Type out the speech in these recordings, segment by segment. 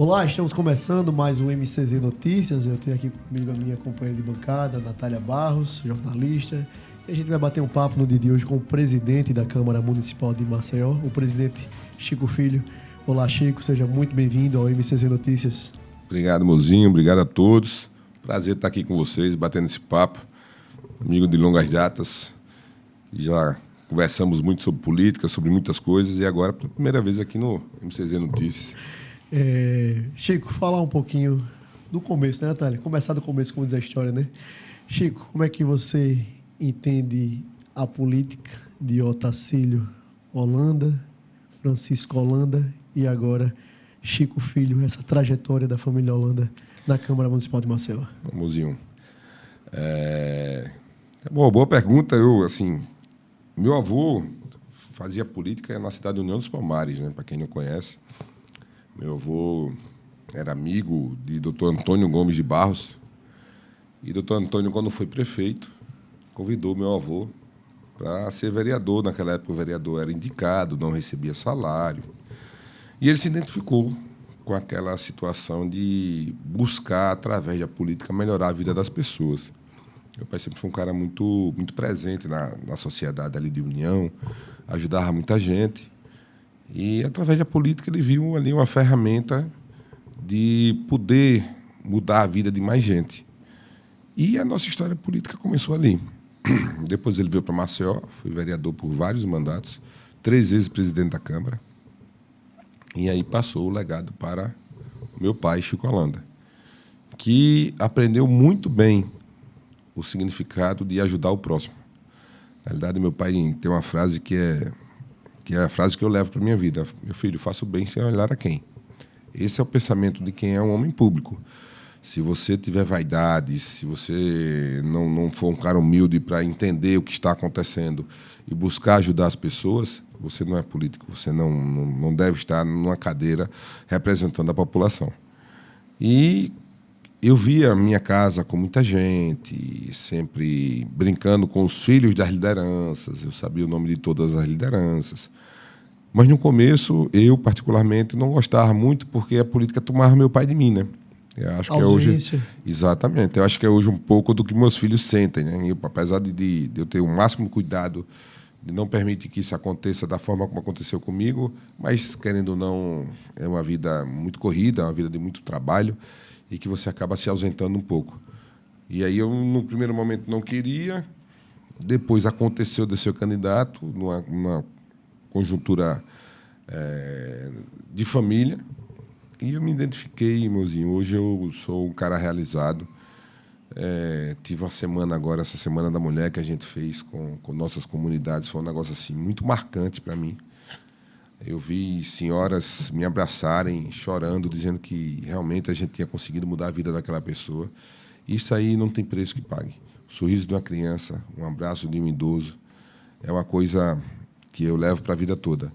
Olá, estamos começando mais um MCZ Notícias. Eu tenho aqui comigo a minha companheira de bancada, Natália Barros, jornalista. E a gente vai bater um papo no dia de hoje com o presidente da Câmara Municipal de Maceió, o presidente Chico Filho. Olá, Chico, seja muito bem-vindo ao MCZ Notícias. Obrigado, mozinho. Obrigado a todos. Prazer estar aqui com vocês, batendo esse papo. Amigo de longas datas. Já conversamos muito sobre política, sobre muitas coisas. E agora, pela primeira vez aqui no MCZ Notícias. Chico, falar um pouquinho do começo, né, Natália? Começar do começo, como diz a história, né? Chico, como é que você entende a política de Otacílio Holanda, Francisco Holanda e agora Chico Filho, essa trajetória da família Holanda na Câmara Municipal de Maceió? Mozinho. Boa pergunta. Meu avô fazia política na cidade de União dos Palmares, né? Para quem não conhece. Meu avô era amigo de Dr. Antônio Gomes de Barros. E Dr. Antônio, quando foi prefeito, convidou meu avô para ser vereador. Naquela época, o vereador era indicado, não recebia salário. E ele se identificou com aquela situação de buscar, através da política, melhorar a vida das pessoas. Meu pai sempre foi um cara muito presente na sociedade ali de União, ajudava muita gente. E, através da política, ele viu ali uma ferramenta de poder mudar a vida de mais gente. E a nossa história política começou ali. Depois ele veio para Maceió, foi vereador por vários mandatos, 3 vezes presidente da Câmara. E aí passou o legado para o meu pai, Chico Holanda, que aprendeu muito bem o significado de ajudar o próximo. Na realidade, meu pai tem uma frase que é a frase que eu levo para a minha vida. Meu filho, faça o bem sem olhar a quem. Esse é o pensamento de quem é um homem público. Se você tiver vaidade, se você não for um cara humilde para entender o que está acontecendo e buscar ajudar as pessoas, você não é político, você não deve estar numa cadeira representando a população. E eu via a minha casa com muita gente, sempre brincando com os filhos das lideranças, eu sabia o nome de todas as lideranças. Mas, no começo, eu, particularmente, não gostava muito porque a política tomava meu pai de mim, né? Eu acho que é hoje, exatamente. Eu acho que é hoje um pouco do que meus filhos sentem, né? Eu, apesar de eu ter o máximo cuidado de não permitir que isso aconteça da forma como aconteceu comigo, mas, querendo ou não, é uma vida muito corrida, é uma vida de muito trabalho e que você acaba se ausentando um pouco. E aí eu, no primeiro momento, não queria, depois aconteceu de ser candidato, numa conjuntura de família, e eu me identifiquei, mozinho. Hoje eu sou um cara realizado. Tive uma semana agora, essa Semana da Mulher, que a gente fez com nossas comunidades, foi um negócio assim, muito marcante para mim. Eu vi senhoras me abraçarem, chorando, dizendo que realmente a gente tinha conseguido mudar a vida daquela pessoa. Isso aí não tem preço que pague. O sorriso de uma criança, um abraço de um idoso, é uma coisa que eu levo para a vida toda.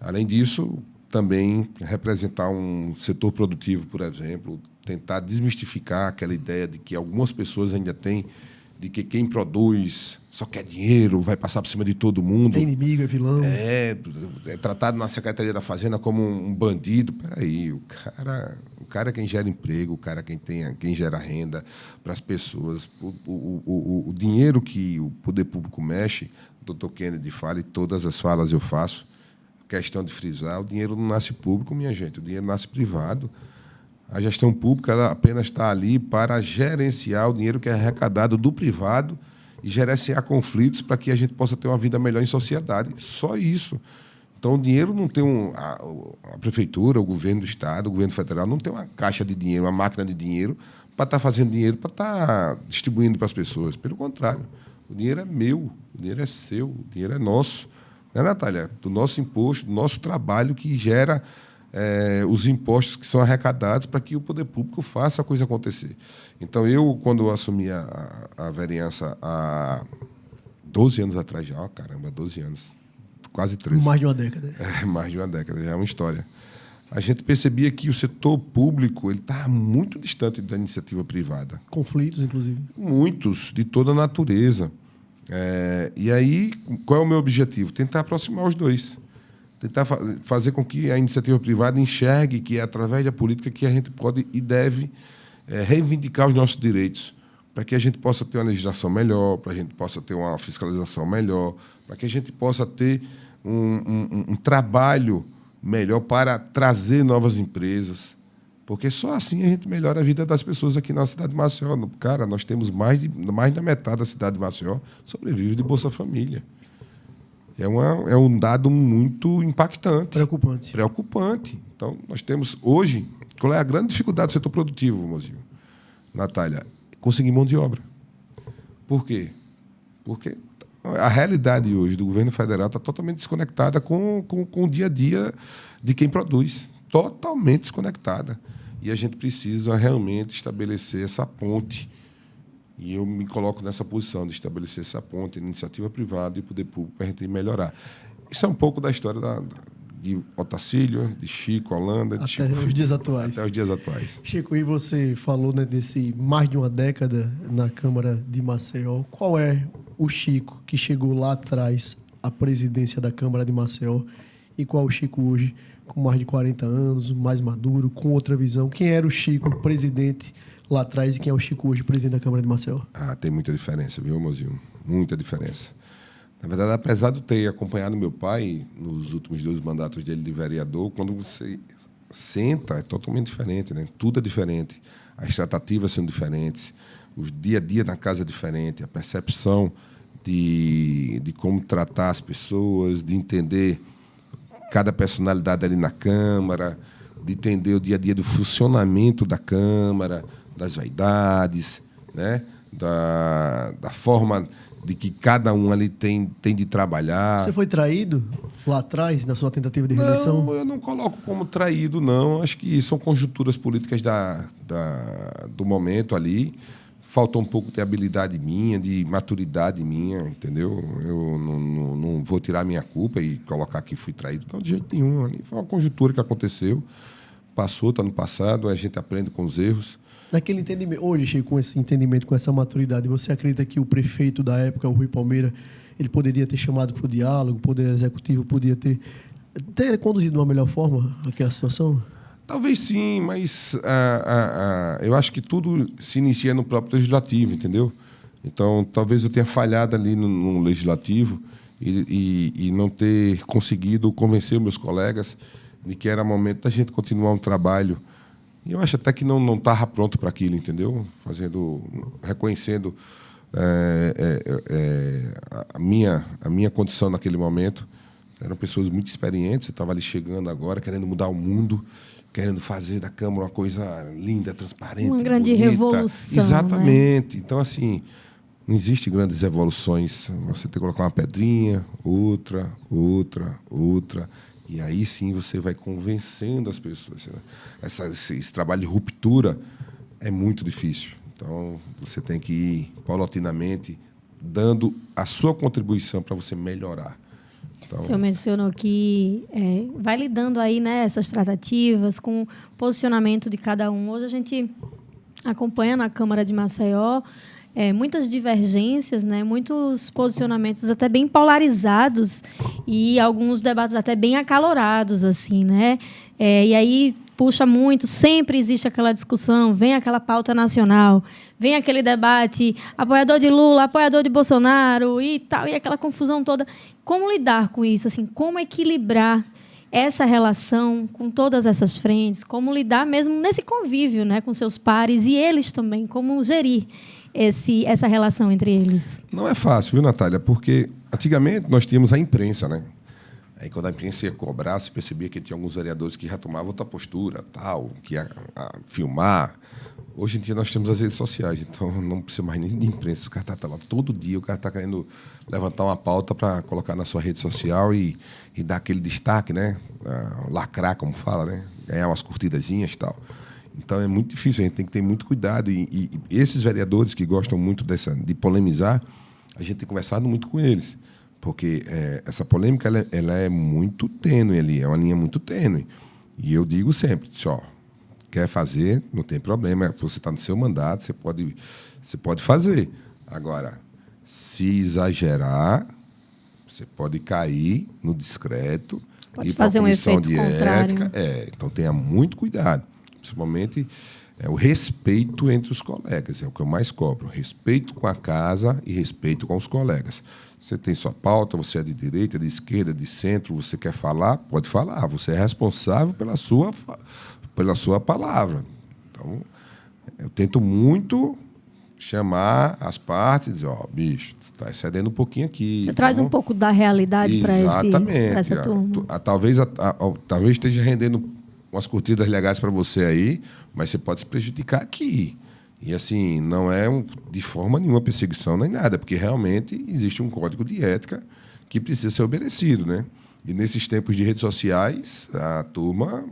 Além disso, também representar um setor produtivo, por exemplo, tentar desmistificar aquela ideia de que algumas pessoas ainda têm de que quem produz só quer dinheiro, vai passar por cima de todo mundo. É inimigo, é vilão. É tratado na Secretaria da Fazenda como um bandido. Peraí, o cara é quem gera emprego, o cara é quem gera renda para as pessoas. O dinheiro que o poder público mexe, o Dr. Kennedy fala, e todas as falas eu faço, questão de frisar, o dinheiro não nasce público, minha gente, o dinheiro nasce privado. A gestão pública ela apenas está ali para gerenciar o dinheiro que é arrecadado do privado e gerenciar conflitos para que a gente possa ter uma vida melhor em sociedade. Só isso. Então, o dinheiro não tem a prefeitura, o governo do Estado, o governo federal, não tem uma caixa de dinheiro, uma máquina de dinheiro para estar fazendo dinheiro, para estar distribuindo para as pessoas. Pelo contrário, o dinheiro é meu, o dinheiro é seu, o dinheiro é nosso. Né, Natália? Do nosso imposto, do nosso trabalho que gera os impostos que são arrecadados para que o poder público faça a coisa acontecer. Então, eu, quando assumi a vereança há 12 anos atrás já, 12 anos, quase 13. Mais de uma década. Mais de uma década, já é uma história. A gente percebia que o setor público está muito distante da iniciativa privada. Conflitos, inclusive. Muitos, de toda a natureza. E aí, qual é o meu objetivo? Tentar aproximar os dois. tentar fazer com que a iniciativa privada enxergue que é através da política que a gente pode e deve reivindicar os nossos direitos, para que a gente possa ter uma legislação melhor, para a gente possa ter uma fiscalização melhor, para que a gente possa ter um trabalho melhor para trazer novas empresas, porque só assim a gente melhora a vida das pessoas aqui na cidade de Maceió. Cara, nós temos mais da metade da cidade de Maceió sobrevive de Bolsa Família. É um dado muito impactante. Preocupante. Então, nós temos hoje... Qual é a grande dificuldade do setor produtivo, Mozinho? Natália, conseguir mão de obra. Por quê? Porque a realidade hoje do governo federal está totalmente desconectada com o dia a dia de quem produz. Totalmente desconectada. E a gente precisa realmente estabelecer essa ponte. E eu me coloco nessa posição de estabelecer essa ponte, iniciativa privada e poder público, para a gente melhorar. Isso é um pouco da história de Otacílio, de Chico Holanda, de Chico os dias atuais. Até os dias atuais. Chico, e você falou, né, desse mais de uma década na Câmara de Maceió. Qual é o Chico que chegou lá atrás à presidência da Câmara de Maceió e qual é o Chico hoje, com mais de 40 anos, mais maduro, com outra visão? Quem era o Chico, presidente lá atrás, e quem é o Chico hoje, presidente da Câmara de Maceió? Tem muita diferença, viu, Mozinho? Muita diferença. Na verdade, apesar de eu ter acompanhado meu pai nos últimos 2 mandatos dele de vereador, quando você senta, é totalmente diferente, né? Tudo é diferente. As tratativas são diferentes, o dia a dia na casa é diferente, a percepção de como tratar as pessoas, de entender cada personalidade ali na Câmara, de entender o dia a dia do funcionamento da Câmara, das vaidades, né? da forma de que cada um ali tem de trabalhar. Você foi traído lá atrás, na sua tentativa de reeleição? Não, eu não coloco como traído, não. Acho que são conjunturas políticas do momento ali. Falta um pouco de habilidade minha, de maturidade minha, entendeu? Eu não vou tirar minha culpa e colocar que fui traído. Não, de jeito nenhum. Ali foi uma conjuntura que aconteceu. Passou, está no passado, a gente aprende com os erros. Naquele entendimento, hoje, Chico, com esse entendimento, com essa maturidade, você acredita que o prefeito da época, o Rui Palmeira, ele poderia ter chamado para o diálogo, o Poder Executivo poderia ter conduzido de uma melhor forma aquela situação? Talvez sim, mas eu acho que tudo se inicia no próprio legislativo, entendeu? Então, talvez eu tenha falhado ali no legislativo e não ter conseguido convencer meus colegas de que era momento da gente continuar um trabalho. E eu acho até que não estava pronto para aquilo, entendeu? Reconhecendo a minha condição naquele momento. Eram pessoas muito experientes, eu estava ali chegando agora, querendo mudar o mundo, querendo fazer da Câmara uma coisa linda, transparente, uma grande bonita. Revolução. Exatamente. Né? Então, assim, não existe grandes evoluções. Você tem que colocar uma pedrinha, outra. E aí sim você vai convencendo as pessoas. Esse trabalho de ruptura é muito difícil. Então, você tem que ir paulatinamente dando a sua contribuição para você melhorar. Então, o senhor mencionou que vai lidando aí, né, essas tratativas com o posicionamento de cada um. Hoje a gente acompanha na Câmara de Maceió muitas divergências, né, muitos posicionamentos até bem polarizados e alguns debates até bem acalorados, assim, né? E aí puxa muito, sempre existe aquela discussão, vem aquela pauta nacional, vem aquele debate, apoiador de Lula, apoiador de Bolsonaro e tal, e aquela confusão toda. Como lidar com isso? Assim, como equilibrar essa relação com todas essas frentes? Como lidar mesmo nesse convívio, né, com seus pares e eles também? Como gerir essa relação entre eles? Não é fácil, viu, Natália? Porque antigamente nós tínhamos a imprensa, né? Aí, quando a imprensa ia cobrar, se percebia que tinha alguns vereadores que já tomavam outra postura, tal, que ia filmar. Hoje em dia nós temos as redes sociais, então não precisa mais nem de imprensa. O cara está lá todo dia, o cara está querendo levantar uma pauta para colocar na sua rede social e dar aquele destaque, né? Lacrar, como fala, né? Ganhar umas curtidazinhas e tal. Então é muito difícil, a gente tem que ter muito cuidado. E esses vereadores que gostam muito de polemizar, a gente tem conversado muito com eles. Porque essa polêmica ela é muito tênue ali, é uma linha muito tênue. E eu digo sempre, quer fazer, não tem problema, você está no seu mandato, você pode fazer. Agora, se exagerar, você pode cair no discreto Pode ir para a fazer um comissão efeito de contrário. ética. Então tenha muito cuidado. Principalmente o respeito entre os colegas. É o que eu mais cobro. Respeito com a casa e respeito com os colegas. Você tem sua pauta, você é de direita, de esquerda, de centro, você quer falar, pode falar. Você é responsável pela sua palavra. Então, eu tento muito chamar as partes e dizer, bicho, tu está excedendo um pouquinho aqui. Você traz um pouco da realidade para essa turma. Talvez esteja rendendo umas curtidas legais para você aí, mas você pode se prejudicar aqui. E, assim, não é de forma nenhuma perseguição nem nada, porque realmente existe um código de ética que precisa ser obedecido, né? E nesses tempos de redes sociais, a turma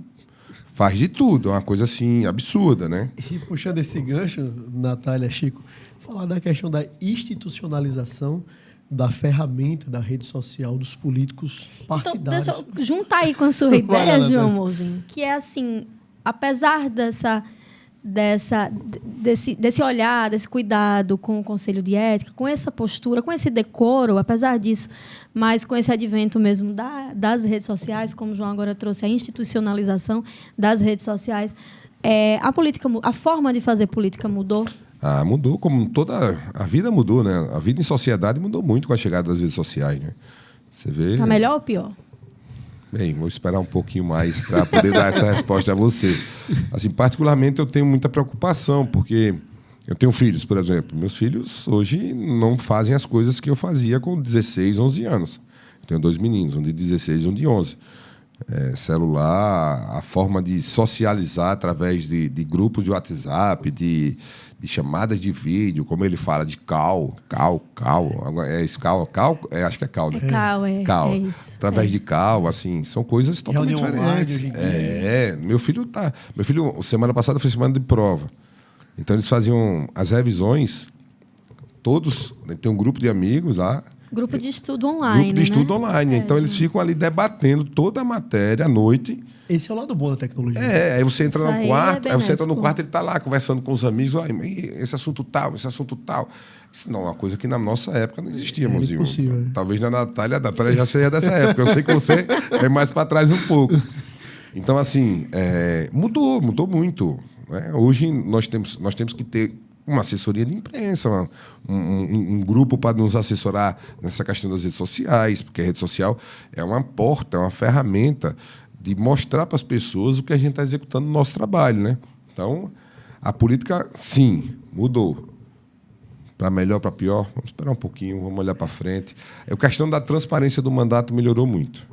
faz de tudo. É uma coisa, assim, absurda, né? E puxando esse gancho, Natália, Chico, falar da questão da institucionalização da ferramenta da rede social dos políticos partidários. Então, deixa eu juntar aí com a sua ideia, Vai lá, João Natália. Mozinho, que é assim, apesar desse olhar, desse cuidado com o Conselho de Ética, com essa postura, com esse decoro, apesar disso, mas com esse advento mesmo das redes sociais, como o João agora trouxe, a institucionalização das redes sociais, a forma de fazer política mudou? Mudou, como toda a vida mudou, né? A vida em sociedade mudou muito com a chegada das redes sociais, né? Você vê... Está melhor ou pior? Bem, vou esperar um pouquinho mais para poder dar essa resposta a você. Assim, particularmente, eu tenho muita preocupação, porque eu tenho filhos, por exemplo. Meus filhos hoje não fazem as coisas que eu fazia com 16, 11 anos. Eu tenho 2 meninos, um de 16 e um de 11. Celular, a forma de socializar através de grupos de WhatsApp, de chamadas de vídeo, como ele fala, de call. Acho que é call, né? Call, é isso. Através de call, assim, são coisas totalmente Reunião diferentes. online, Meu filho, semana passada foi semana de prova. Então, eles faziam as revisões, todos, né, tem um grupo de amigos lá, Grupo de estudo online, grupo de estudo né? online. Então, eles ficam ali debatendo toda a matéria à noite. Esse é o lado bom da tecnologia. Aí você entra Isso no aí quarto, é aí você entra no benéfico. quarto, ele está lá conversando com os amigos, esse assunto tal. Isso não é uma coisa que na nossa época não existia, Mozinho. impossível. Talvez a Natália já seja dessa época. Eu sei que você é mais para trás um pouco. Então, assim, mudou muito. Né? Hoje nós temos que ter uma assessoria de imprensa, um grupo para nos assessorar nessa questão das redes sociais, porque a rede social é uma porta, é uma ferramenta de mostrar para as pessoas o que a gente está executando no nosso trabalho, né? Então, a política, sim, mudou. Para melhor, para pior, vamos esperar um pouquinho, vamos olhar para frente. A questão da transparência do mandato melhorou muito.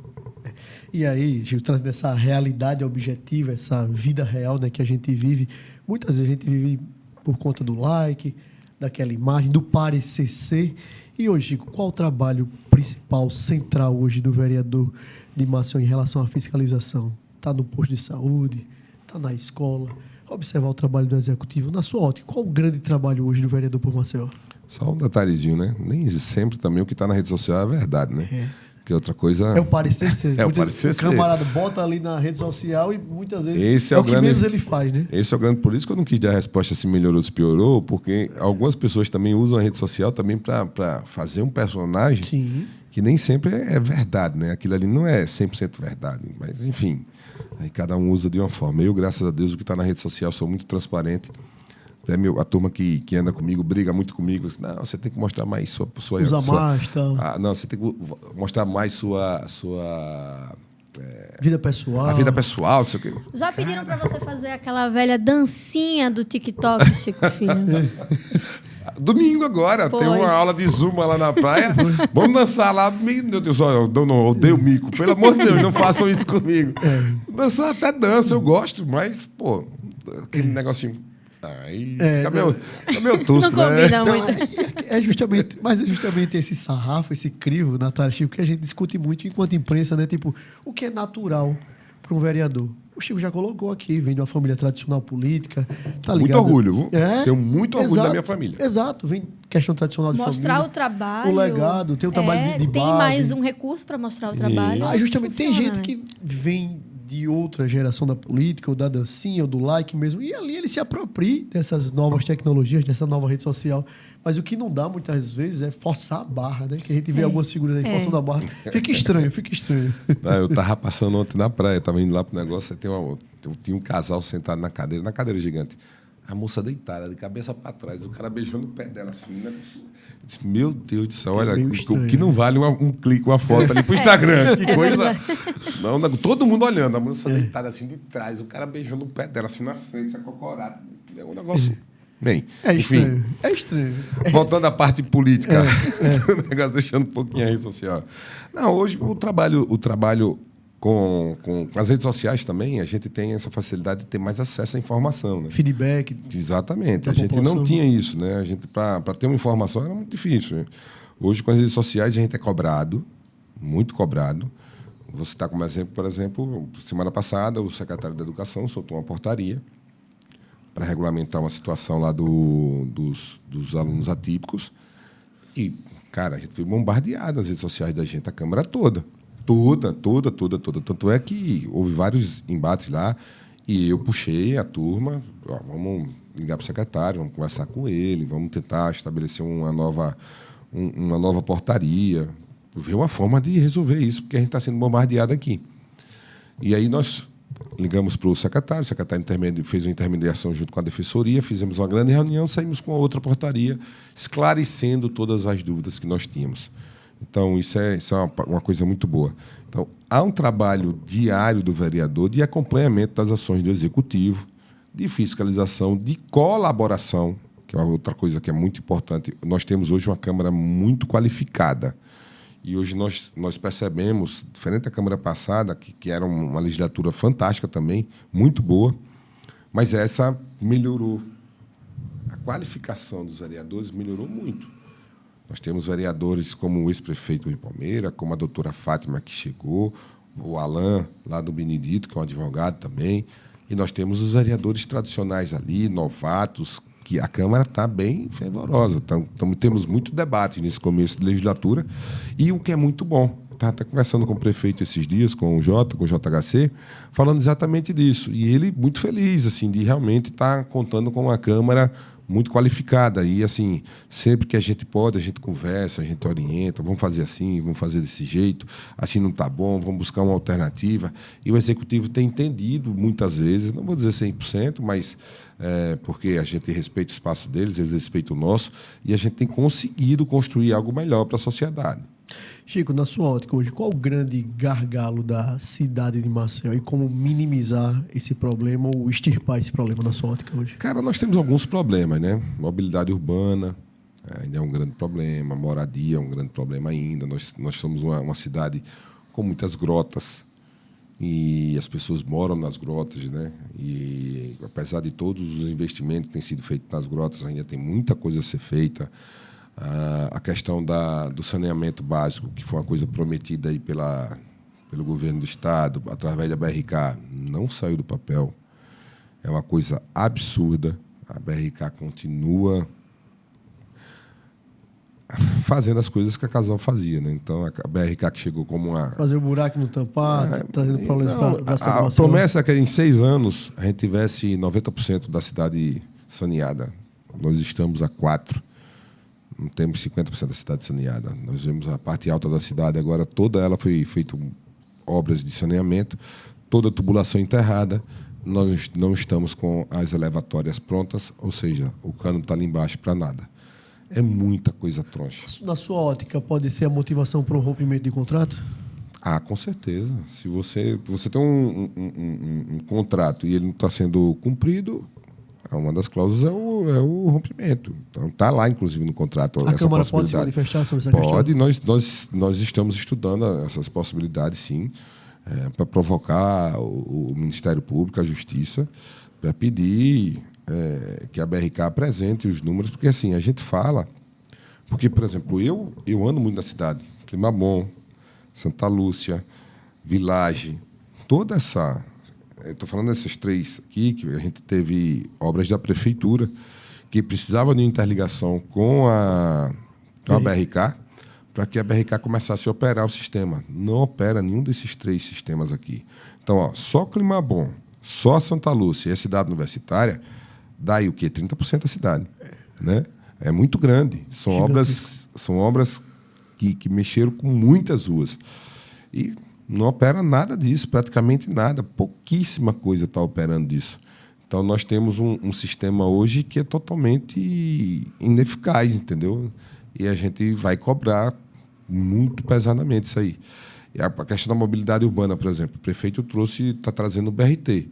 E aí, Gil, trazendo essa realidade objetiva, essa vida real, né, que a gente vive, muitas vezes a gente vive por conta do like, daquela imagem, do parecer ser. E hoje, Chico, qual o trabalho principal, central hoje do vereador de Maceió em relação à fiscalização? Está no posto de saúde, está na escola, observar o trabalho do executivo. Na sua ótica, qual o grande trabalho hoje do vereador por Maceió? Só um detalhezinho, né? Nem sempre também o que está na rede social é verdade, né? Porque outra coisa... É o parecer ser. É o parecer O ser. camarada bota ali na rede social e muitas vezes Esse é o que menos ele faz, né? Esse é o grande... Por isso que eu não quis dar a resposta se melhorou ou se piorou, porque algumas pessoas também usam a rede social também para fazer um personagem Sim. que nem sempre é verdade, né? Aquilo ali não é 100% verdade. Mas, enfim, aí cada um usa de uma forma. Eu, graças a Deus, o que está na rede social, sou muito transparente. Até a turma que anda comigo, briga muito comigo. Não, você tem que mostrar mais sua Usa mais, tal. não, você tem que mostrar mais sua Vida pessoal. a vida pessoal, não sei o quê. Já pediram para você fazer aquela velha dancinha do TikTok, Chico Filho? Domingo agora, tem uma Pois. aula de zumba lá na praia. Vamos dançar lá. Meu Deus, eu odeio mico. Pelo amor de Deus, não façam isso comigo. Dançar até danço, eu gosto, mas, pô, aquele negocinho... Aí fica meio tosco, Não né? combina muito. É justamente esse sarrafo, esse crivo, Natália, Chico, que a gente discute muito enquanto imprensa, né? Tipo, o que é natural para um vereador? O Chico já colocou aqui, vem de uma família tradicional política, tá Muito ligado? orgulho, viu? Tenho muito orgulho da minha família. Exato, vem questão tradicional de Mostrar família. o trabalho. O legado, tem o trabalho de Tem base. mais um recurso para mostrar o trabalho. Justamente, tem Funciona, gente né? que vem de outra geração da política, ou da dancinha, ou do like mesmo, e ali ele se apropria dessas novas tecnologias, dessa nova rede social. Mas o que não dá, muitas vezes, é forçar a barra, né? Que a gente vê algumas figuras aí forçando a barra. Fica estranho, fica estranho. Não, eu tava passando ontem na praia, tava indo lá pro negócio, tinha um casal sentado na cadeira gigante. A moça deitada, de cabeça para trás, o cara beijando o pé dela assim, né? Eu disse, meu Deus do céu, olha, o que não vale um clique, uma foto ali pro Instagram. Que coisa. Não, todo mundo olhando, a moça deitada assim de trás, o cara beijando o pé dela assim na frente, se acocorado. É um negócio. Bem, estranho. É estranho. Voltando à parte política, o negócio deixando um pouquinho a rede social. Não, hoje o trabalho com as redes sociais também, a gente tem essa facilidade de ter mais acesso à informação. Né? Feedback. Exatamente. A gente não tinha isso, né? A gente, para ter uma informação, era muito difícil. Né? Hoje, com as redes sociais, a gente é cobrado, muito cobrado. Vou citar como exemplo, por exemplo, semana passada, o secretário da Educação soltou uma portaria para regulamentar uma situação lá dos alunos atípicos. E, cara, a gente foi bombardeado nas redes sociais da gente, a Câmara toda. Toda. Tanto é que houve vários embates lá e eu puxei a turma, vamos ligar para o secretário, vamos conversar com ele, vamos tentar estabelecer uma nova portaria, ver uma forma de resolver isso, porque a gente está sendo bombardeado aqui. E aí nós ligamos para o secretário fez uma intermediação junto com a Defensoria, fizemos uma grande reunião, saímos com a outra portaria, esclarecendo todas as dúvidas que nós tínhamos. Então, isso é uma coisa muito boa. Então, há um trabalho diário do vereador de acompanhamento das ações do Executivo, de fiscalização, de colaboração, que é uma outra coisa que é muito importante. Nós temos hoje uma Câmara muito qualificada. E hoje nós percebemos, diferente da Câmara passada, que era uma legislatura fantástica também, muito boa, mas essa melhorou. A qualificação dos vereadores melhorou muito. Nós temos vereadores como o ex-prefeito Rui Palmeira, como a doutora Fátima, que chegou, o Alain, lá do Benedito, que é um advogado também, e nós temos os vereadores tradicionais ali, novatos, que a Câmara está bem fervorosa. Então, temos muito debate nesse começo de legislatura, e o que é muito bom. Estava até conversando com o prefeito esses dias, com o JHC, falando exatamente disso. E ele muito feliz assim, de realmente estar contando com uma Câmara muito qualificada. E, assim, sempre que a gente pode, a gente conversa, a gente orienta, vamos fazer assim, vamos fazer desse jeito, assim não está bom, vamos buscar uma alternativa. E o Executivo tem entendido, muitas vezes, não vou dizer 100%, mas porque a gente respeita o espaço deles, eles respeitam o nosso, e a gente tem conseguido construir algo melhor para a sociedade. Chico, na sua ótica hoje, qual o grande gargalo da cidade de Maceió e como minimizar esse problema ou extirpar esse problema na sua ótica hoje? Cara, nós temos alguns problemas, né? Mobilidade urbana ainda é um grande problema, moradia é um grande problema ainda. Nós somos uma cidade com muitas grotas e as pessoas moram nas grotas, né? E apesar de todos os investimentos que têm sido feitos nas grotas, ainda tem muita coisa a ser feita. A questão do saneamento básico, que foi uma coisa prometida aí pelo governo do Estado, através da BRK, não saiu do papel. É uma coisa absurda. A BRK continua fazendo as coisas que a Casal fazia, né? Então, a BRK que chegou como uma... Fazer o buraco no tampar, trazendo problemas para a promessa é que em 6 anos a gente tivesse 90% da cidade saneada. Nós estamos a 4%. Não temos 50% da cidade saneada. Nós vemos a parte alta da cidade, agora toda ela foi feita obras de saneamento, toda a tubulação enterrada. Nós não estamos com as elevatórias prontas, ou seja, o cano está ali embaixo para nada. É muita coisa troncha. Na sua ótica, pode ser a motivação para o rompimento de contrato? Ah, com certeza. Se você tem um contrato e ele não está sendo cumprido, uma das cláusulas é o rompimento. Então, está lá, inclusive, no contrato. A Câmara pode se manifestar sobre essa questão? Pode. Nós estamos estudando essas possibilidades, sim, para provocar o Ministério Público, a Justiça, para pedir que a BRK apresente os números, porque, assim, a gente fala... Porque, por exemplo, eu ando muito na cidade. Climabom, Santa Lúcia, Village, toda essa... Estou falando dessas 3 aqui, que a gente teve obras da prefeitura que precisavam de interligação com a BRK para que a BRK começasse a operar o sistema. Não opera nenhum desses 3 sistemas aqui. Então, ó, só Climabom, só Santa Lúcia e a cidade universitária, dá aí o quê? 30% da cidade. Né? É muito grande. São obras que mexeram com muitas ruas. E não opera nada disso, praticamente nada. Pouquíssima coisa está operando disso. Então, nós temos um sistema hoje que é totalmente ineficaz, entendeu? E a gente vai cobrar muito pesadamente isso aí. E a questão da mobilidade urbana, por exemplo, o prefeito está trazendo o BRT,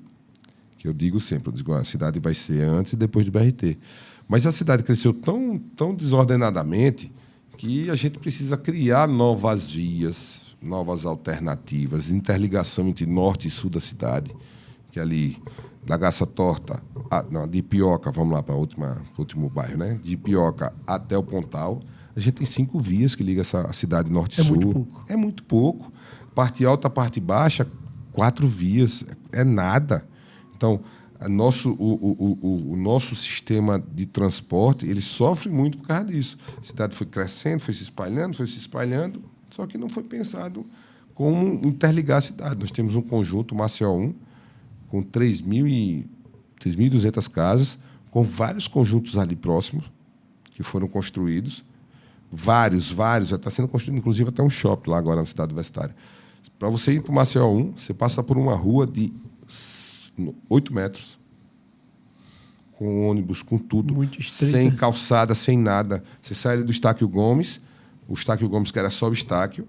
que eu digo sempre, a cidade vai ser antes e depois do BRT. Mas a cidade cresceu tão desordenadamente que a gente precisa criar novas vias, novas alternativas, interligação entre norte e sul da cidade, que ali da Gaça Torta, de Ipioca, vamos lá para o último bairro, né? De Ipioca até o Pontal, a gente tem 5 vias que ligam a cidade norte e sul. É muito pouco. É muito pouco. Parte alta, parte baixa, 4 vias. É nada. Então, o nosso sistema de transporte ele sofre muito por causa disso. A cidade foi crescendo, foi se espalhando, só que não foi pensado como interligar a cidade. Nós temos um conjunto, Maceió 1, com 3.200 casas, com vários conjuntos ali próximos que foram construídos. Vários, já está sendo construído, inclusive, até um shopping lá agora na cidade universitária. Para você ir para o Maceió 1, você passa por uma rua de 8 metros, com ônibus, com tudo, muito estreita, sem calçada, sem nada. Você sai ali do Estáquio Gomes, o Estáquio Gomes, que era só o Estáquio,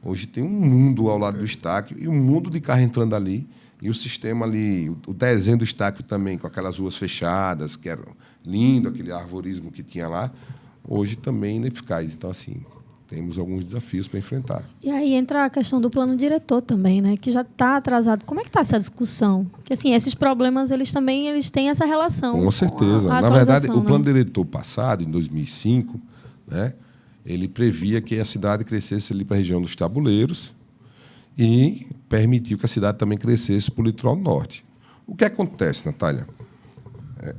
hoje tem um mundo ao lado do Estáquio e um mundo de carro entrando ali. E o sistema ali, o desenho do Estáquio também, com aquelas ruas fechadas, que era lindo, aquele arvorismo que tinha lá, hoje também ineficaz. Então, assim, temos alguns desafios para enfrentar. E aí entra a questão do plano diretor também, né? Que já está atrasado. Como é que está essa discussão? Porque, assim, esses problemas, eles têm essa relação. Com certeza. A Na verdade, atualização, o plano diretor passado, em 2005, né, ele previa que a cidade crescesse ali para a região dos Tabuleiros e permitiu que a cidade também crescesse para o litoral norte. O que acontece, Natália?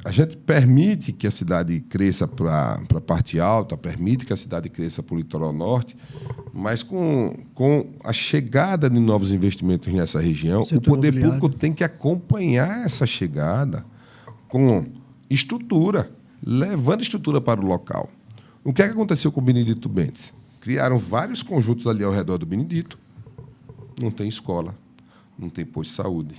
A gente permite que a cidade cresça para a parte alta, permite que a cidade cresça para o litoral norte, mas com a chegada de novos investimentos nessa região, o poder público tem que acompanhar essa chegada com estrutura, levando estrutura para o local. O que é que aconteceu com o Benedito Bentes? Criaram vários conjuntos ali ao redor do Benedito, não tem escola, não tem posto de saúde.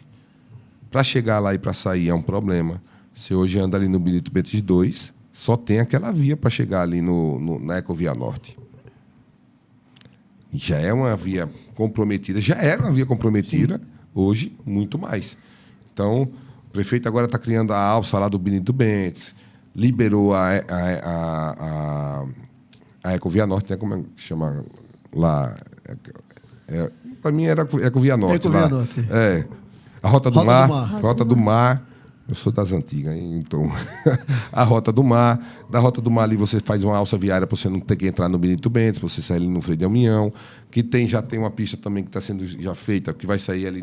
Para chegar lá e para sair é um problema. Você hoje anda ali no Benedito Bentes 2, só tem aquela via para chegar ali na Ecovia Norte. Já é uma via comprometida, já era uma via comprometida, sim. Hoje, muito mais. Então, o prefeito agora está criando a alça lá do Benedito Bentes, liberou a Ecovia Norte, né? Como é que chama lá? Para mim era Ecovia Norte. Ecovia Norte. É. A Rota do Mar. Rota do Mar. Eu sou das antigas, hein? Então, a Rota do Mar. Da Rota do Mar ali você faz uma alça viária para você não ter que entrar no Benedito Bentes, para você sair ali no Freio de Almião, que já tem uma pista também que está sendo já feita, que vai sair ali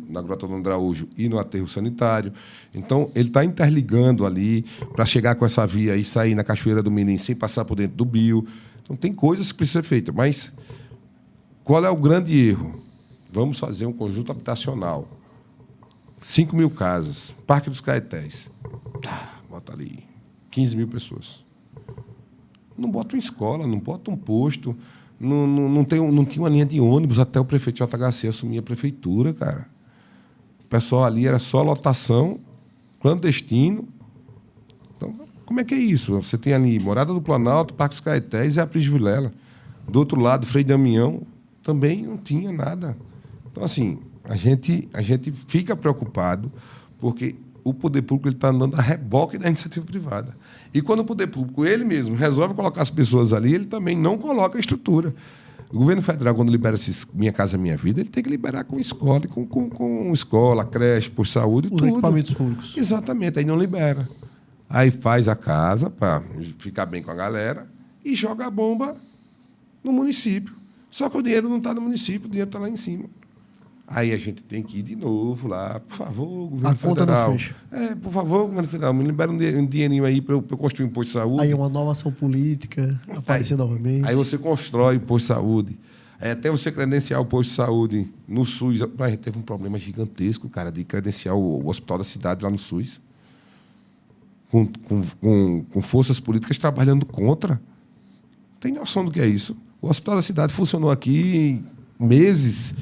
na Grota do Andraújo e no aterro sanitário. Então, ele está interligando ali para chegar com essa via e sair na Cachoeira do Menim sem passar por dentro do Bio. Então, tem coisas que precisam ser feitas. Mas qual é o grande erro? Vamos fazer um conjunto habitacional. 5.000 casas, Parque dos Caetés. Bota ali 15.000 pessoas. Não bota uma escola, não bota um posto, não tinha uma linha de ônibus até o prefeito JHC assumir a prefeitura, cara. O pessoal ali era só lotação, clandestino. Então, como é que é isso? Você tem ali Morada do Planalto, Parque dos Caetés e a Pris Vilela. Do outro lado, Freio de Damião, também não tinha nada. Então, assim, a gente fica preocupado porque o poder público está andando a reboque da iniciativa privada. E quando o poder público, ele mesmo, resolve colocar as pessoas ali, ele também não coloca a estrutura. O governo federal, quando libera esses Minha Casa Minha Vida, ele tem que liberar com escola, com escola, creche, por saúde, os tudo. Equipamentos públicos. Exatamente, aí não libera. Aí faz a casa para ficar bem com a galera e joga a bomba no município. Só que o dinheiro não está no município, o dinheiro está lá em cima. Aí a gente tem que ir de novo lá, por favor, governo A conta federal. não fecha. Por favor, governo federal, me libera um dinheirinho aí para eu construir um posto de saúde. Aí uma nova ação política aparecer novamente. Aí você constrói o posto de saúde. Aí até você credenciar o posto de saúde no SUS. A gente teve um problema gigantesco, cara, de credenciar o hospital da cidade lá no SUS. Com forças políticas trabalhando contra. Tem noção do que é isso? O hospital da cidade funcionou aqui meses,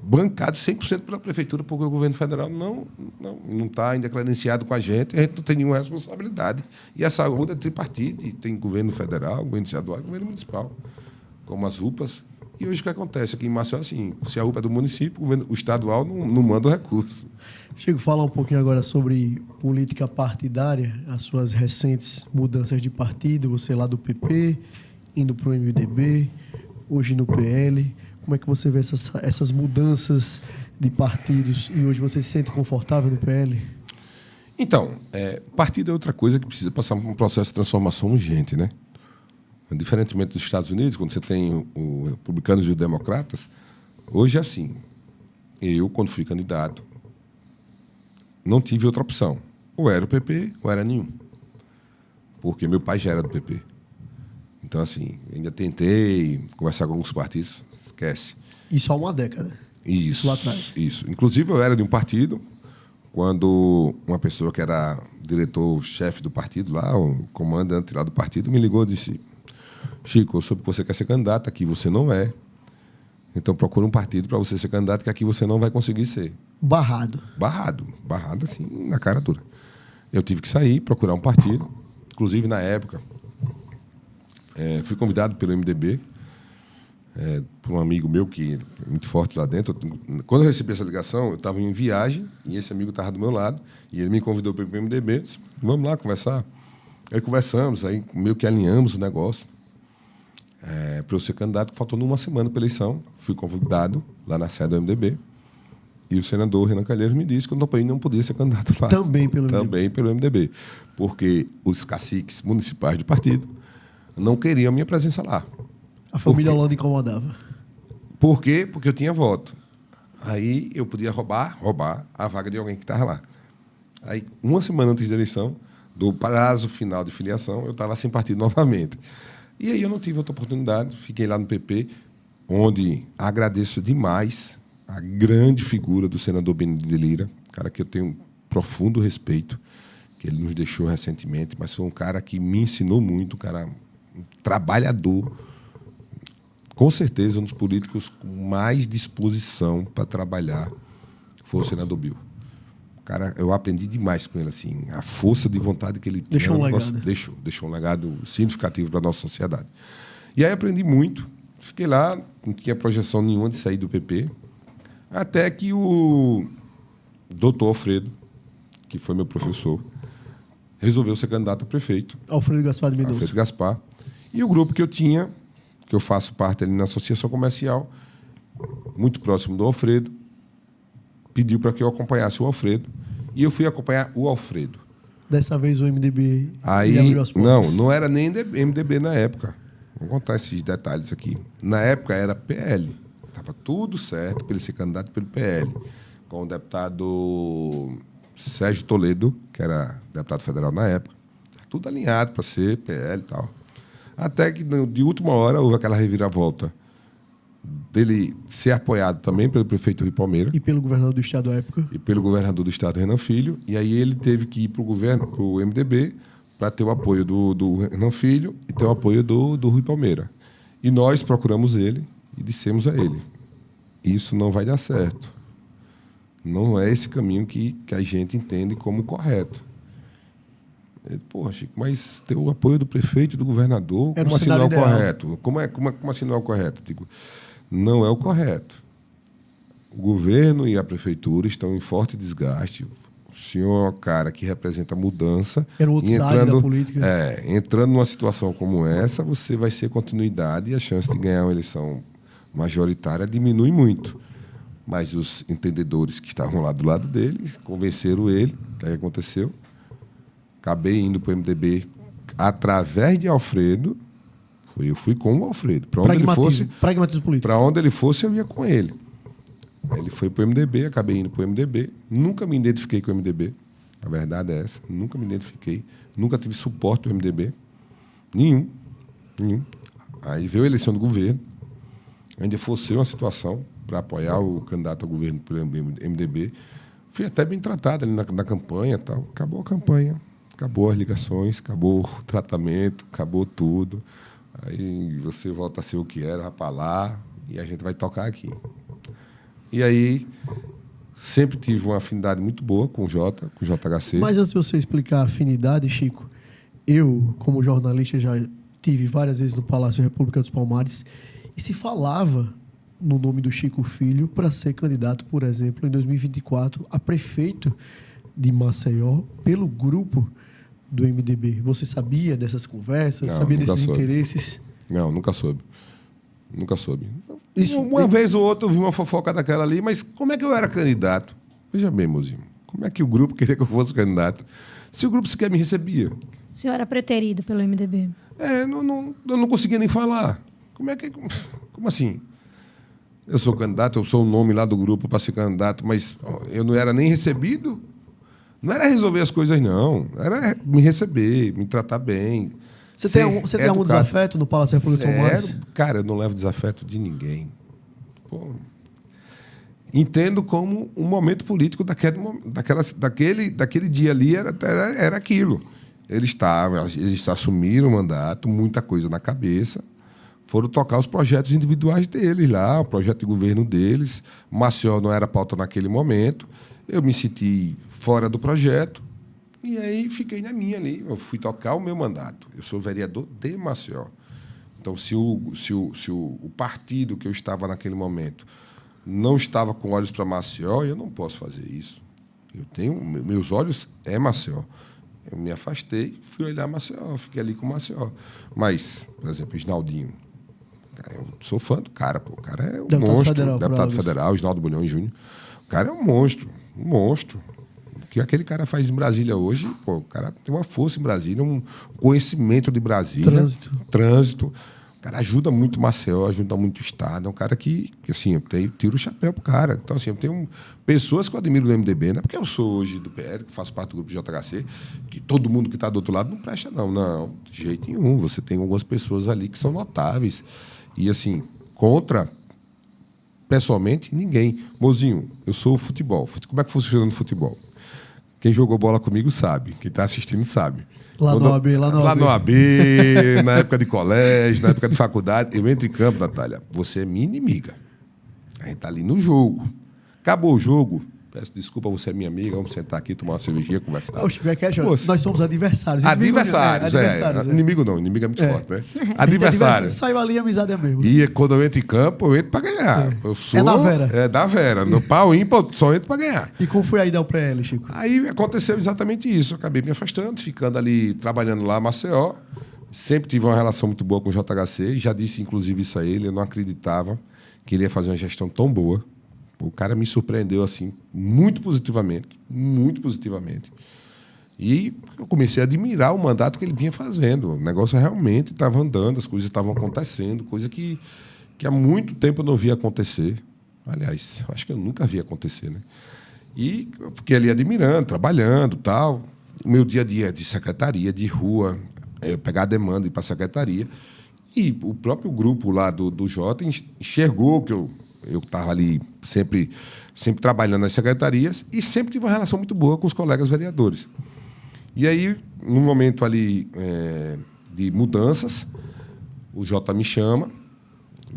bancado 100% pela prefeitura, porque o governo federal não está ainda credenciado com a gente não tem nenhuma responsabilidade. E a saúde é tripartite, tem governo federal, governo estadual e governo municipal, como as UPAs. E hoje o que acontece aqui em Maceió é assim, se a UPA é do município, o estadual não manda o recurso. Chico, fala um pouquinho agora sobre política partidária, as suas recentes mudanças de partido, você lá do PP, indo para o MDB, hoje no PL. Como é que você vê essas mudanças de partidos e hoje você se sente confortável no PL? Então, partido é outra coisa que precisa passar por um processo de transformação urgente, né? Diferentemente dos Estados Unidos, quando você tem o republicanos e os democratas, hoje é assim. Eu, quando fui candidato, não tive outra opção. Ou era o PP, ou era nenhum. Porque meu pai já era do PP. Então, assim, ainda tentei conversar com alguns partidos, esquece. Isso há uma década. Isso. Lá atrás. Isso. Inclusive, eu era de um partido, quando uma pessoa que era diretor-chefe do partido lá, o comandante lá do partido, me ligou e disse: Chico, eu soube que você quer ser candidato, aqui você não é. Então procura um partido para você ser candidato, que aqui você não vai conseguir ser. Barrado. Barrado assim, na cara dura. Eu tive que sair, procurar um partido. Inclusive, na época, fui convidado pelo MDB, por um amigo meu que é muito forte lá dentro. Quando eu recebi essa ligação, eu estava em viagem e esse amigo estava do meu lado e ele me convidou para o MDB. Disse: vamos lá conversar. Aí conversamos, aí meio que alinhamos o negócio. Para eu ser candidato, faltando uma semana para a eleição, fui convidado lá na sede do MDB e o senador Renan Calheiros me disse que eu não podia ser candidato lá. Também pelo MDB. Também pelo MDB, porque os caciques municipais do partido não queriam a minha presença lá. A família Holanda incomodava. Por quê? Porque eu tinha voto. Aí eu podia roubar a vaga de alguém que estava lá. Aí, uma semana antes da eleição, do prazo final de filiação, eu estava sem partido novamente. E aí eu não tive outra oportunidade, fiquei lá no PP, onde agradeço demais a grande figura do senador Benedito de Lira, cara que eu tenho um profundo respeito, que ele nos deixou recentemente, mas foi um cara que me ensinou muito, um cara trabalhador, com certeza um dos políticos com mais disposição para trabalhar foi o senador Bill. Cara, eu aprendi demais com ele, assim, a força de vontade que ele tinha. Deixou um legado. Deixou um legado significativo para a nossa sociedade. E aí aprendi muito. Fiquei lá, não tinha projeção nenhuma de sair do PP, até que o doutor Alfredo, que foi meu professor, resolveu ser candidato a prefeito. Alfredo Gaspar de Mendonça. Alfredo Gaspar. E o grupo que eu tinha, que eu faço parte ali na associação comercial, muito próximo do Alfredo, pediu para que eu acompanhasse o Alfredo, e eu fui acompanhar o Alfredo. Dessa vez o MDB Aí, abriu as portas. não era nem MDB na época. Vou contar esses detalhes aqui. Na época era PL. Estava tudo certo para ele ser candidato pelo PL, com o deputado Sérgio Toledo, que era deputado federal na época. Tudo alinhado para ser PL e tal. Até que, de última hora, houve aquela reviravolta dele ser apoiado também pelo prefeito Rui Palmeira E pelo governador do estado à época. e pelo governador do estado, Renan Filho. E aí ele teve que ir para o governo, para o MDB, para ter o apoio do Renan Filho e ter o apoio do Rui Palmeira. E nós procuramos ele e dissemos a ele: isso não vai dar certo. Não é esse caminho que a gente entende como correto. Ele: porra, Chico, mas ter o apoio do prefeito e do governador, Era como o assim não é o cenário ideal. correto? Como assim não é o correto? Digo, não é o correto. O governo e a prefeitura estão em forte desgaste. O senhor é um cara que representa mudança. Era o outsider da política. Entrando numa situação como essa, você vai ser continuidade e a chance de ganhar uma eleição majoritária diminui muito. Mas os entendedores que estavam lá do lado dele convenceram ele. O que aconteceu? Acabei indo para o MDB através de Alfredo. Eu fui com o Alfredo. Para onde ele fosse, Pragmatismo político. para onde ele fosse, eu ia com ele. Aí ele foi para o MDB, acabei indo para o MDB. Nunca me identifiquei com o MDB. A verdade é essa. Nunca me identifiquei. Nunca tive suporte do MDB. Nenhum. Aí veio a eleição do governo. Ainda forcei uma situação para apoiar o candidato ao governo pelo MDB. Fui até bem tratado ali na campanha. Tal. Acabou a campanha. Acabou as ligações, acabou o tratamento, acabou tudo. Aí você volta a ser o que era, vai para lá e a gente vai tocar aqui. E aí, sempre tive uma afinidade muito boa com o Jota, com o JHC. Mas antes de você explicar a afinidade, Chico, eu, como jornalista, já tive várias vezes no Palácio República dos Palmares e se falava no nome do Chico Filho para ser candidato, por exemplo, em 2024 a prefeito de Maceió pelo grupo do MDB. Você sabia dessas conversas? Não, sabia nunca desses soube. interesses? Não, nunca soube. Nunca soube. Isso, uma vez ou outra eu vi uma fofoca daquela ali, mas como é que eu era candidato? Veja bem, mozinho, como é que o grupo queria que eu fosse candidato? Se o grupo sequer me recebia. O senhor era preterido pelo MDB? Eu não conseguia nem falar. Como assim? Eu sou candidato, eu sou o nome lá do grupo para ser candidato, mas eu não era nem recebido? Não era resolver as coisas, não. Era me receber, me tratar bem. Você tem algum desafeto no Palácio República dos Palmares? Cara, eu não levo desafeto de ninguém. Pô, entendo como um momento político daquele dia ali era aquilo. Eles assumiram o mandato, muita coisa na cabeça, foram tocar os projetos individuais deles lá, o projeto de governo deles. Maceió não era pauta naquele momento. Eu me senti fora do projeto e aí fiquei na minha ali. Eu fui tocar o meu mandato. Eu sou vereador de Maceió. Então, se o partido que eu estava naquele momento não estava com olhos para Maceió, eu não posso fazer isso. Meus olhos é Maceió. Eu me afastei, fui olhar Maceió, fiquei ali com Maceió. Mas, por exemplo, Isnaldinho. Eu sou fã do cara, pô. O cara é um monstro. Deputado federal, Isnaldo Bulhões Júnior. O cara é um monstro. Um monstro. O que aquele cara faz em Brasília hoje, pô, o cara tem uma força em Brasília, um conhecimento de Brasília. Trânsito. O cara ajuda muito Maceió, ajuda muito o Estado. É um cara que assim, eu tiro o chapéu pro cara. Então, assim, eu tenho pessoas que eu admiro do MDB, não é porque eu sou hoje do PL, que faço parte do grupo JHC, que todo mundo que está do outro lado não presta, não. Não, de jeito nenhum. Você tem algumas pessoas ali que são notáveis. E, assim, pessoalmente, ninguém. Mozinho, eu sou o futebol. Como é que funciona no futebol? Quem jogou bola comigo sabe. Quem está assistindo sabe. Lá no AB. Lá no AB, na época de colégio, na época de faculdade. Eu entro em campo, Natália. Você é minha inimiga. A gente está ali no jogo. Acabou o jogo. Peço desculpa, você é minha amiga. Vamos sentar aqui, tomar uma cervejinha, conversar. Nós somos adversários. Adversários. Inimigo não, inimigo é muito forte, né? Adversários. Saiu ali, a amizade é mesmo. E quando eu entro em campo, eu entro para ganhar. É da Vera. É da Vera. No pau ímpar, só entro para ganhar. E como foi aí dar o PL, Chico? Aí aconteceu exatamente isso. Eu acabei me afastando, ficando ali, trabalhando lá em Maceió. Sempre tive uma relação muito boa com o JHC. Já disse, inclusive, isso a ele. Eu não acreditava que ele ia fazer uma gestão tão boa. O cara me surpreendeu assim muito positivamente. E eu comecei a admirar o mandato que ele vinha fazendo. O negócio realmente estava andando, as coisas estavam acontecendo, coisa que há muito tempo eu não via acontecer. Aliás, acho que eu nunca vi acontecer, né? E eu fiquei ali admirando, trabalhando, tal. O meu dia a dia de secretaria, de rua, eu pegar a demanda e ir para a secretaria. E o próprio grupo lá do Jota enxergou que eu estava ali sempre trabalhando nas secretarias e sempre tive uma relação muito boa com os colegas vereadores. E aí, num momento ali de mudanças, o Jota me chama,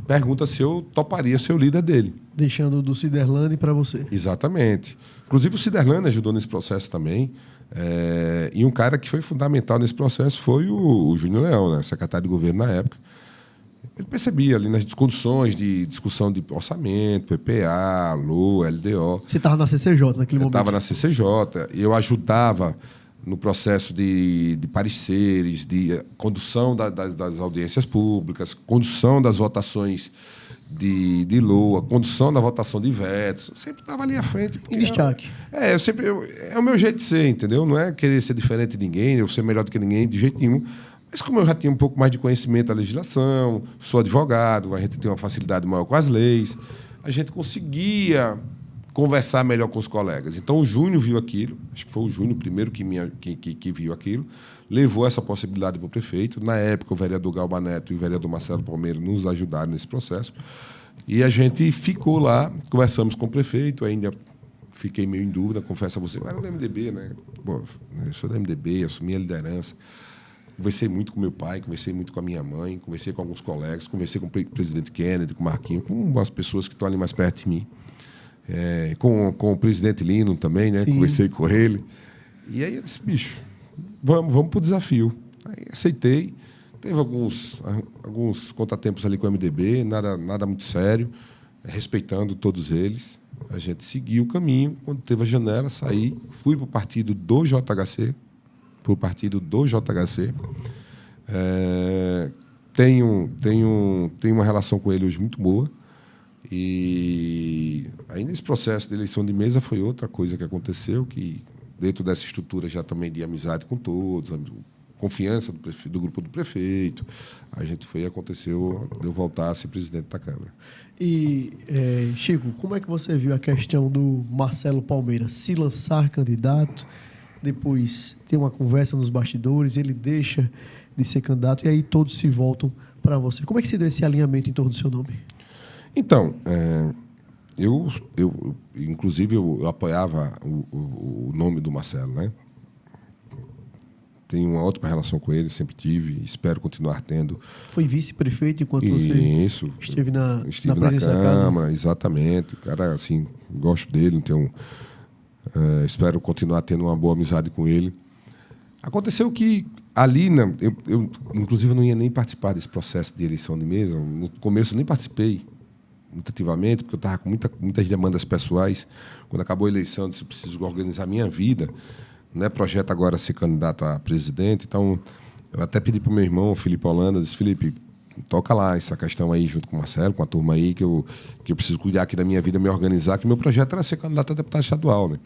pergunta se eu toparia ser o líder dele. Deixando do Ciderlane para você. Exatamente. Inclusive, o Ciderlane ajudou nesse processo também. E um cara que foi fundamental nesse processo foi o Júnior Leão, né, secretário de governo na época. Ele percebia ali nas condições de discussão de orçamento, PPA, LOA, LDO. Você estava na CCJ naquele momento? Eu estava na CCJ. Eu ajudava no processo de pareceres, de condução das audiências públicas, condução das votações de LOA, condução da votação de vetos. Eu sempre estava ali à frente. Em destaque. É o meu jeito de ser, entendeu? Não é querer ser diferente de ninguém, eu ser melhor do que ninguém, de jeito nenhum. Mas como eu já tinha um pouco mais de conhecimento da legislação, sou advogado, a gente tem uma facilidade maior com as leis, a gente conseguia conversar melhor com os colegas. Então, o Júnior viu aquilo, acho que foi o Júnior primeiro que viu aquilo, levou essa possibilidade para o prefeito. Na época, o vereador Galba Neto e o vereador Marcelo Palmeira nos ajudaram nesse processo. E a gente ficou lá, conversamos com o prefeito, ainda fiquei meio em dúvida, confesso a você, eu era do MDB, né? Bom, eu sou do MDB, assumi a liderança. Conversei muito com meu pai, conversei muito com a minha mãe, conversei com alguns colegas, conversei com o presidente Kennedy, com o Marquinhos, com as pessoas que estão ali mais perto de mim. Com o presidente Lino também, né? Sim. Conversei com ele. E aí eu disse, bicho, vamos para o desafio. Aí aceitei. Teve alguns contratempos ali com o MDB, nada muito sério, respeitando todos eles. A gente seguiu o caminho. Quando teve a janela, saí, fui para o partido do JHC. Tenho uma relação com ele hoje muito boa. E aí, nesse processo de eleição de mesa, foi outra coisa que aconteceu, que dentro dessa estrutura já também de amizade com todos, confiança do grupo do prefeito, aconteceu de eu voltar a ser presidente da Câmara. E, Chico, como é que você viu a questão do Marcelo Palmeira se lançar candidato, depois ter uma conversa nos bastidores, ele deixa de ser candidato e aí todos se voltam para você? Como é que se deu esse alinhamento em torno do seu nome? Então, inclusive, eu apoiava o nome do Marcelo, né? Tenho uma ótima relação com ele, sempre tive, espero continuar tendo. Foi vice-prefeito enquanto você esteve na presença na da casa? Câmara, exatamente. O cara, assim, gosto dele, então espero continuar tendo uma boa amizade com ele. Aconteceu que ali, eu inclusive, não ia nem participar desse processo de eleição de mesa. No começo, eu nem participei muito ativamente, porque eu estava com muitas demandas pessoais. Quando acabou a eleição, eu disse, eu preciso organizar a minha vida. Não é projeto agora ser candidato a presidente. Então, eu até pedi para o meu irmão, o Felipe Holanda, disse, Felipe, toca lá essa questão aí junto com o Marcelo, com a turma aí, que eu preciso cuidar aqui da minha vida, me organizar, que meu projeto era ser candidato a deputado estadual, né?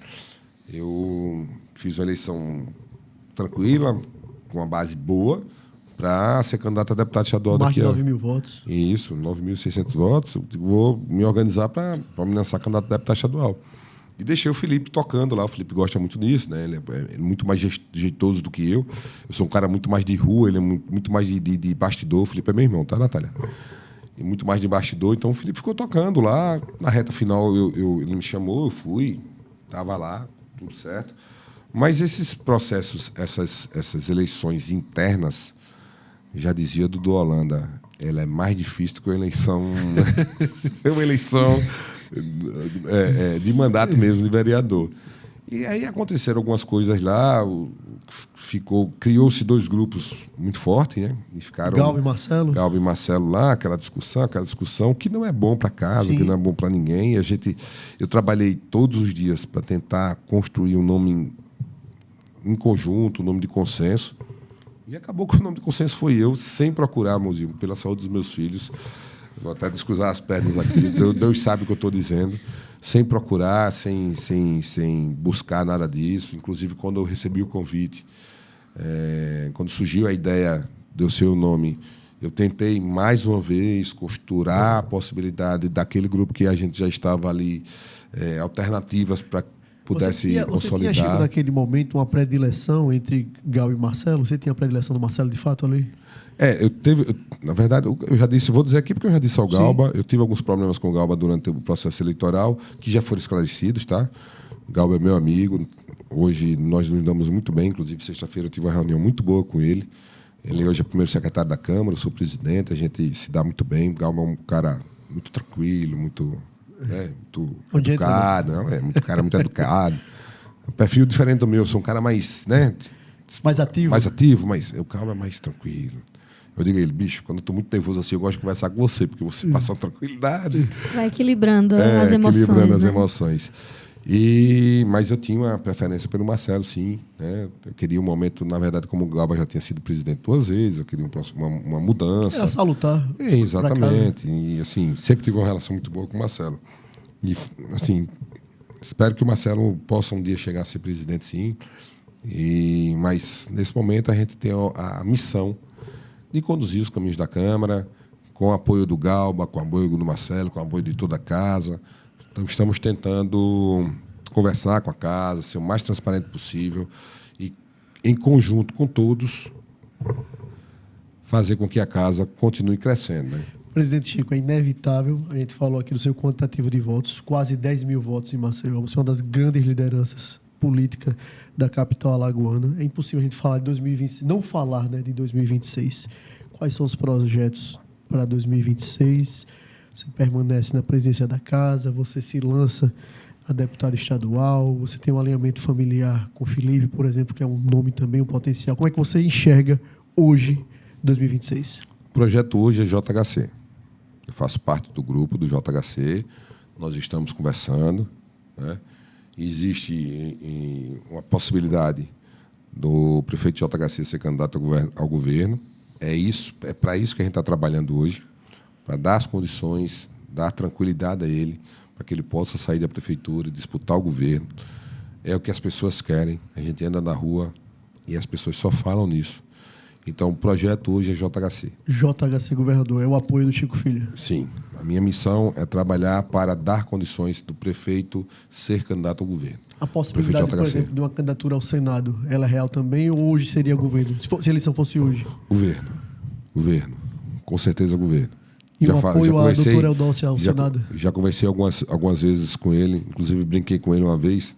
Eu fiz uma eleição tranquila, com uma base boa, para ser candidato a deputado estadual daqui a... Mais de 9 mil votos. Isso, 9.600 votos. Eu vou me organizar para me lançar candidato a deputado estadual. E deixei o Felipe tocando lá. O Felipe gosta muito disso, né? Ele é muito mais jeitoso do que eu. Eu sou um cara muito mais de rua, ele é muito mais de bastidor. O Felipe é meu irmão, tá, Natália? E muito mais de bastidor. Então o Felipe ficou tocando lá. Na reta final ele me chamou, eu fui, estava lá, tudo certo. Mas esses processos, essas eleições internas, já dizia Dudu Holanda, ela é mais difícil que uma eleição, uma eleição de mandato mesmo de vereador. E aí aconteceram algumas coisas lá, criou-se 2 grupos muito fortes, né? E ficaram Galba e Marcelo lá, aquela discussão que não é bom para casa, Sim. que não é bom para ninguém. Eu trabalhei todos os dias para tentar construir um nome em conjunto, um nome de consenso. E acabou que o nome de consenso foi eu, sem procurar, Mozinho, pela saúde dos meus filhos. Vou até descruzar as pernas aqui. Deus sabe o que eu estou dizendo. Sem procurar, sem buscar nada disso. Inclusive, quando eu recebi o convite, quando surgiu a ideia de eu ser o nome, eu tentei, mais uma vez, costurar a possibilidade daquele grupo que a gente já estava ali, alternativas para pudesse consolidar. Você tinha chegado naquele momento uma predileção entre Galba e Marcelo? Você tinha a predileção do Marcelo de fato ali? Na verdade, eu já disse, vou dizer aqui porque eu já disse ao Galba, Sim. eu tive alguns problemas com o Galba durante o processo eleitoral, que já foram esclarecidos, tá? O Galba é meu amigo, hoje nós nos damos muito bem, inclusive sexta-feira eu tive uma reunião muito boa com ele. Ele hoje é o primeiro secretário da Câmara, eu sou presidente, a gente se dá muito bem. O Galba é um cara muito tranquilo, muito educado, muito educado. Um perfil diferente do meu, eu sou um cara mais, né? Mais ativo. Mais ativo, mas o Galba é mais tranquilo. Eu digo a ele, bicho, quando eu estou muito nervoso assim, eu gosto de conversar com você, porque você passa uma tranquilidade. Vai equilibrando as emoções. Equilibrando as né? emoções. Mas eu tinha uma preferência pelo Marcelo, sim. Né? Eu queria um momento, na verdade, como o Galba já tinha sido presidente 2 vezes, eu queria uma mudança. Era salutar. Exatamente. E, assim, sempre tive uma relação muito boa com o Marcelo. E, assim, espero que o Marcelo possa um dia chegar a ser presidente, sim. Mas, nesse momento, a gente tem a missão de conduzir os caminhos da Câmara, com o apoio do Galba, com o apoio do Marcelo, com o apoio de toda a casa. Então, estamos tentando conversar com a casa, ser o mais transparente possível e, em conjunto com todos, fazer com que a casa continue crescendo, né? Presidente Chico, é inevitável, a gente falou aqui do seu quantitativo de votos, quase 10 mil votos em Maceió. Você é uma das grandes lideranças políticas da capital alagoana. É impossível a gente falar de 2020, não falar, né, de 2026. Quais são os projetos para 2026? Você permanece na presidência da casa, você se lança a deputado estadual, você tem um alinhamento familiar com o Felipe, por exemplo, que é um nome também, um potencial. Como é que você enxerga hoje 2026? O projeto hoje é JHC. Eu faço parte do grupo do JHC, nós estamos conversando, né? Existe uma possibilidade do prefeito JHC ser candidato ao governo. É para isso que a gente está trabalhando hoje, para dar as condições, dar tranquilidade a ele, para que ele possa sair da prefeitura e disputar o governo. É o que as pessoas querem. A gente anda na rua e as pessoas só falam nisso. Então, o projeto hoje é JHC. JHC governador, é o apoio do Chico Filho. Sim. A minha missão é trabalhar para dar condições do prefeito ser candidato ao governo. A possibilidade, por exemplo, de uma candidatura ao Senado, ela é real também ou hoje seria governo? Se a eleição fosse hoje? Governo. Com certeza governo. E o apoio à doutora Eudócia ao Senado? Já conversei algumas vezes com ele, inclusive brinquei com ele uma vez,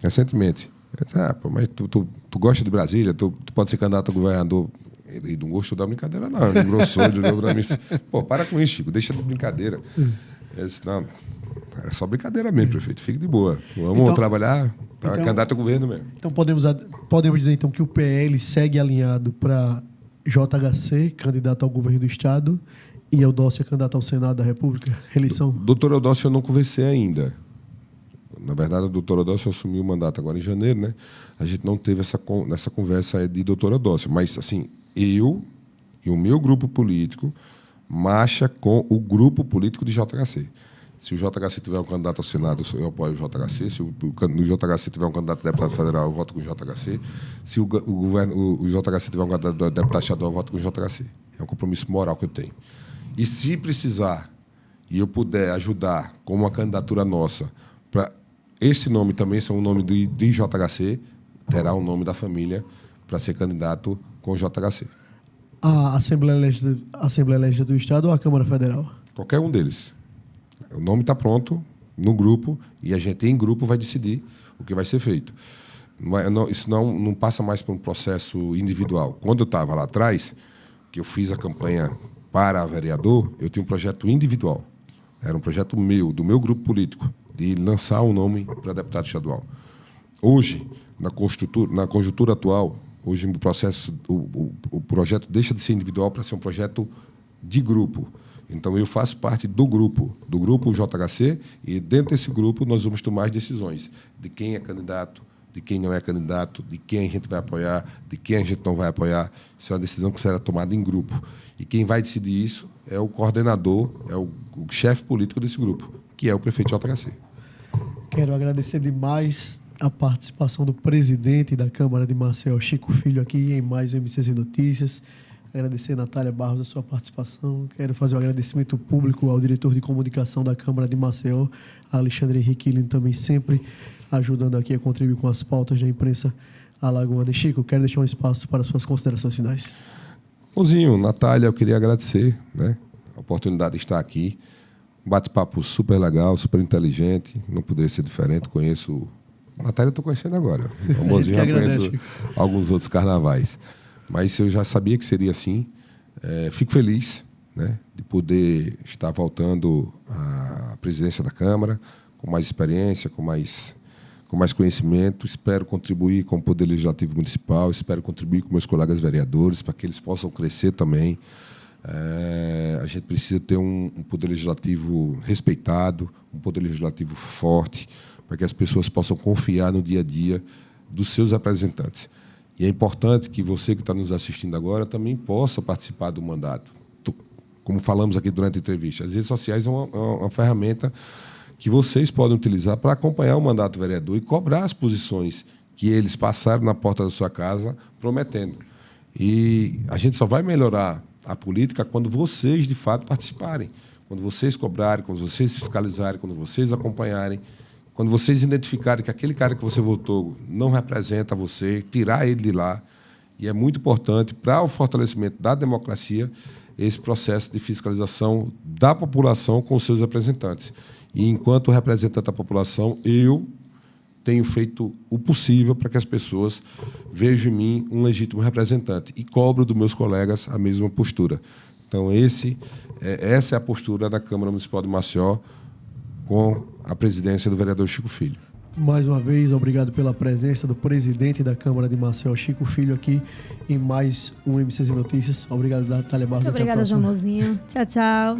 recentemente. Eu disse, mas tu gosta de Brasília, tu pode ser candidato a governador. Ele não gostou da brincadeira, não. Ele engrossou de novo pra mim. Pô, para com isso, Chico, deixa de brincadeira. Eu disse, não, é só brincadeira mesmo, prefeito, fique de boa. Vamos trabalhar para candidato a governo mesmo. Então podemos dizer então que o PL segue alinhado para JHC, candidato ao governo do Estado, e Eudócia, candidato ao Senado da República, reeleição? Doutor Eudócia, eu não conversei ainda. Na verdade, a doutora Eudócia assumiu o mandato agora em janeiro, né? A gente não teve essa conversa de doutora Eudócia. Mas, assim, eu e o meu grupo político marcha com o grupo político de JHC. Se o JHC tiver um candidato ao Senado, eu apoio o JHC. Se no JHC tiver um candidato a deputado federal, eu voto com o JHC. Se o JHC tiver um candidato a deputado estadual, eu voto com o JHC. É um compromisso moral que eu tenho. E se precisar, e eu puder ajudar com uma candidatura nossa, para esse nome também ser um nome de JHC, terá um nome da família para ser candidato com o JHC. A Assembleia Legislativa do Estado ou a Câmara Federal? Qualquer um deles. O nome está pronto no grupo e a gente, em grupo, vai decidir o que vai ser feito. Isso não passa mais por um processo individual. Quando eu estava lá atrás, que eu fiz a campanha para vereador, eu tinha um projeto individual. Era um projeto meu, do meu grupo político, de lançar um nome para deputado estadual. Hoje, na conjuntura atual, hoje o projeto deixa de ser individual para ser um projeto de grupo. Então, eu faço parte do grupo JHC, e dentro desse grupo nós vamos tomar as decisões de quem é candidato, de quem não é candidato, de quem a gente vai apoiar, de quem a gente não vai apoiar. Isso é uma decisão que será tomada em grupo. E quem vai decidir isso é o coordenador, é o chefe político desse grupo, que é o prefeito JHC. Quero agradecer demais a participação do presidente da Câmara de Maceió, Chico Filho, aqui em mais um MCZ Notícias. Agradecer a Natália Barros a sua participação. Quero fazer um agradecimento público ao diretor de comunicação da Câmara de Maceió, Alexandre Henrique Lino, também sempre ajudando aqui a contribuir com as pautas da imprensa alagoana. E Chico, quero deixar um espaço para suas considerações finais. Mozinho, Natália, eu queria agradecer, né, a oportunidade de estar aqui. Um bate-papo super legal, super inteligente. Não poderia ser diferente. Conheço... A Natália eu estou conhecendo agora. O Mozinho já conheço alguns outros carnavais. Mas eu já sabia que seria assim. Fico feliz, né, de poder estar voltando à presidência da Câmara, com mais experiência, com mais conhecimento. Espero contribuir com o Poder Legislativo Municipal, espero contribuir com meus colegas vereadores, para que eles possam crescer também. A gente precisa ter um Poder Legislativo respeitado, um Poder Legislativo forte, para que as pessoas possam confiar no dia a dia dos seus representantes. E é importante que você que está nos assistindo agora também possa participar do mandato. Como falamos aqui durante a entrevista, as redes sociais são uma ferramenta que vocês podem utilizar para acompanhar o mandato vereador e cobrar as posições que eles passaram na porta da sua casa prometendo. E a gente só vai melhorar a política quando vocês, de fato, participarem. Quando vocês cobrarem, quando vocês fiscalizarem, quando vocês acompanharem, quando vocês identificarem que aquele cara que você votou não representa você, tirar ele de lá. E é muito importante para o fortalecimento da democracia esse processo de fiscalização da população com os seus representantes. E, enquanto representante da população, eu tenho feito o possível para que as pessoas vejam em mim um legítimo representante e cobro dos meus colegas a mesma postura. Então, essa é a postura da Câmara Municipal de Maceió com a presidência do vereador Chico Filho. Mais uma vez, obrigado pela presença do presidente da Câmara de Maceió, Chico Filho, aqui em mais um MCZ Notícias. Obrigado, Natália Barros. Muito obrigada, João Mozinho. Tchau, tchau.